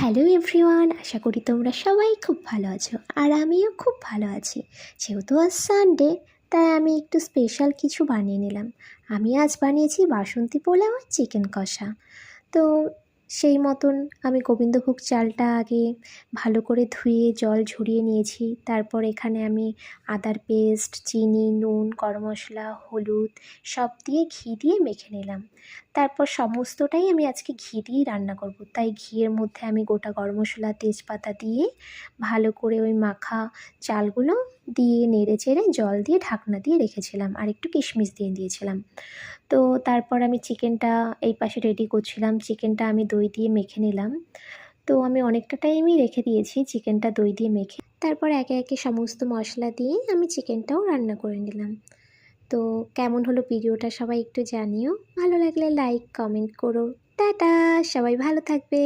Hello everyone, আশা করি তোমরা সবাই খুব ভালো আছো আর আমিও খুব ভালো আছি। যেহেতু আজ সানডে, তাই আমি একটু স্পেশাল কিছু বানিয়ে নিলাম। আমি আজ বানিয়েছি বাসন্তী পোলাও আর চিকেন কষা। তো সেই মতন আমি গোবিন্দভোগ চালটা আগে ভালো করে ধুয়ে জল ঝরিয়ে নিয়েছি। তারপর এখানে আমি আদার পেস্ট, চিনি, নুন, গরম মশলা, হলুদ সব দিয়ে ঘি দিয়ে মেখে নিলাম। তারপর সমস্তটাই আমি আজকে ঘি দিয়েই রান্না করব, তাই ঘিয়ের মধ্যে আমি গোটা গরম মশলা, তেজপাতা দিয়ে ভালো করে ওই মাখা চালগুলো দিয়ে নেড়ে চেড়ে জল দিয়ে ঢাকনা দিয়ে রেখেছিলাম আর একটু কিশমিশ দিয়ে দিয়েছিলাম। তো তারপর আমি চিকেনটা এই পাশে রেডি করছিলাম। চিকেনটা আমি দই দিয়ে মেখে নিলাম। তো আমি অনেকটা টাইমই রেখে দিয়েছি চিকেনটা দই দিয়ে মেখে। তারপর একে একে সমস্ত মশলা দিয়ে আমি চিকেনটাও রান্না করে নিলাম। তো কেমন হলো ভিডিওটা সবাই একটু জানিও। ভালো লাগলে লাইক কমেন্ট করো। টাটা, সবাই ভালো থাকবে।